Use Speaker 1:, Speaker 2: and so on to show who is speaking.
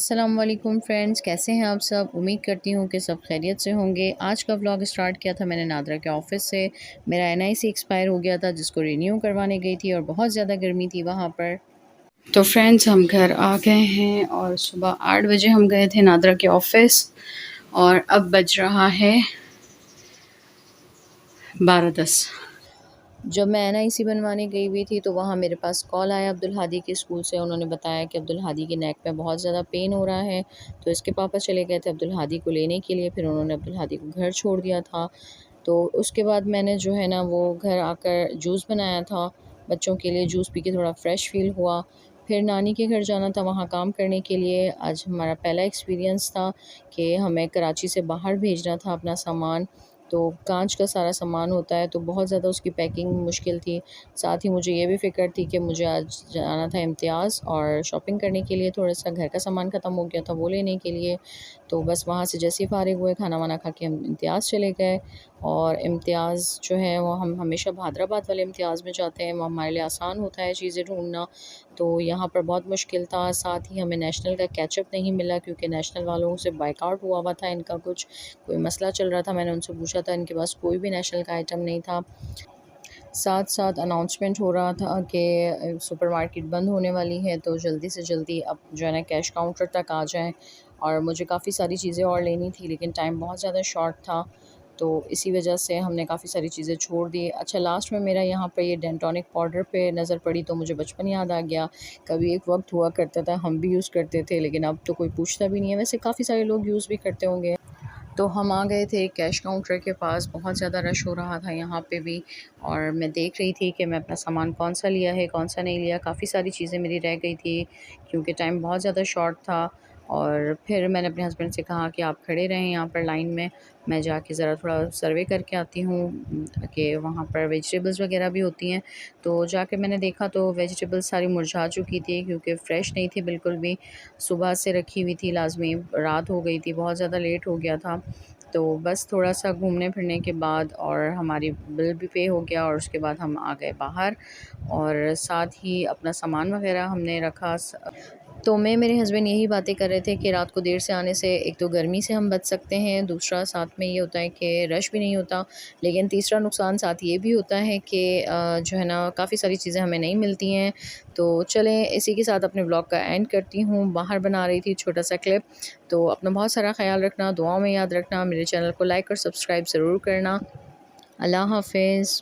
Speaker 1: अस्सलाम वालेकुम फ्रेंड्स, कैसे हैं आप सब। उम्मीद करती हूँ कि सब खैरियत से होंगे। आज का व्लॉग स्टार्ट किया था मैंने नादरा के ऑफ़िस से। मेरा एनआईसी एक्सपायर हो गया था जिसको रिन्यू करवाने गई थी और बहुत ज़्यादा गर्मी थी वहाँ पर। तो फ्रेंड्स हम घर आ गए हैं और सुबह 8 बजे हम गए थे नादरा के ऑफ़िस और अब बज रहा है 12:10। जब मैं एनआईसी बनवाने गई हुई थी तो वहाँ मेरे पास कॉल आया अब्दुल हादी के स्कूल से। उन्होंने बताया कि अब्दुल हादी के नेक में बहुत ज़्यादा पेन हो रहा है, तो इसके पापा चले गए थे अब्दुल हादी को लेने के लिए। फिर उन्होंने अब्दुल हादी को घर छोड़ दिया था। तो उसके बाद मैंने जो है ना वो घर आकर जूस बनाया था बच्चों के लिए। जूस पी के थोड़ा फ़्रेश फ़ील हुआ। फिर नानी के घर जाना था वहाँ काम करने के लिए। आज हमारा पहला एक्सपीरियंस था कि हमें कराची से बाहर भेजना था अपना सामान। तो कांच का सारा सामान होता है तो बहुत ज़्यादा उसकी पैकिंग मुश्किल थी। साथ ही मुझे ये भी फ़िक्र थी कि मुझे आज जाना था इम्तियाज़ और शॉपिंग करने के लिए। थोड़ा-सा घर का सामान ख़त्म हो गया था वो लेने के लिए। तो बस वहाँ से जैसे ही फ़ारिग हुए खाना-वाना खा के हम इम्तियाज़ चले गए। और इम्तियाज़ जो है वो हम हमेशा हैदराबाद वाले इम्तियाज़ में जाते हैं, वो हमारे लिए आसान होता है चीज़ें ढूँढना। तो यहाँ पर बहुत मुश्किल था। साथ ही हमें नेशनल का केचअप नहीं मिला क्योंकि नेशनल वालों से बायकॉट हुआ था इनका, कुछ कोई मसला चल रहा था। मैंने उनसे पूछा था, इनके पास कोई भी नेशनल का आइटम नहीं था। साथ-साथ अनाउंसमेंट हो रहा था कि सुपरमार्केट बंद होने वाली है, तो जल्दी से जल्दी अब जो है ना कैश काउंटर तक आ जाएँ। और मुझे काफ़ी सारी चीज़ें और लेनी थी लेकिन टाइम बहुत ज़्यादा शॉर्ट था, तो इसी वजह से हमने काफ़ी सारी चीज़ें छोड़ दी। अच्छा, लास्ट में मेरा यहाँ पे ये डेंटोनिक पाउडर पे नज़र पड़ी तो मुझे बचपन याद आ गया। कभी एक वक़्त हुआ करता था, हम भी यूज़ करते थे लेकिन अब तो कोई पूछता भी नहीं है। वैसे काफ़ी सारे लोग यूज़ भी करते होंगे। तो हम आ गए थे कैश काउंटर के पास। बहुत ज़्यादा रश हो रहा था यहाँ पे भी और मैं देख रही थी कि मैं अपना सामान कौन-सा लिया है, कौन-सा नहीं लिया। काफ़ी सारी चीज़ें मेरी रह गई थी क्योंकि टाइम बहुत ज़्यादा शॉर्ट था। और फिर मैंने अपने हस्बैंड से कहा कि आप खड़े रहें यहाँ पर लाइन में, मैं जाके ज़रा थोड़ा सर्वे करके आती हूँ कि वहाँ पर वेजिटेबल्स वग़ैरह भी होती हैं। तो जाके मैंने देखा तो वेजिटेबल्स सारी मुरझा चुकी थी क्योंकि फ़्रेश नहीं थी बिल्कुल भी। सुबह से रखी हुई थी, लाज़मी रात हो गई थी, बहुत ज़्यादा लेट हो गया था। तो बस थोड़ा-सा घूमने फिरने के बाद और हमारी बिल भी पे हो गया और उसके बाद हम आ गए बाहर। और साथ ही अपना सामान वग़ैरह हमने रखा। तो मैं मेरे हस्बैंड यही बातें कर रहे थे कि रात को देर से आने से एक तो गर्मी से हम बच सकते हैं, दूसरा साथ में ये होता है कि रश भी नहीं होता। लेकिन तीसरा नुकसान साथ ये भी होता है कि जो है ना काफ़ी सारी चीज़ें हमें नहीं मिलती हैं। तो चलें इसी के साथ अपने व्लॉग का एंड करती हूँ। बाहर बना रही थी छोटा-सा क्लिप। तो अपना बहुत सारा ख़्याल रखना, दुआओं में याद रखना। मेरे चैनल को लाइक और सब्सक्राइब ज़रूर करना। अल्लाह हाफ़िज़।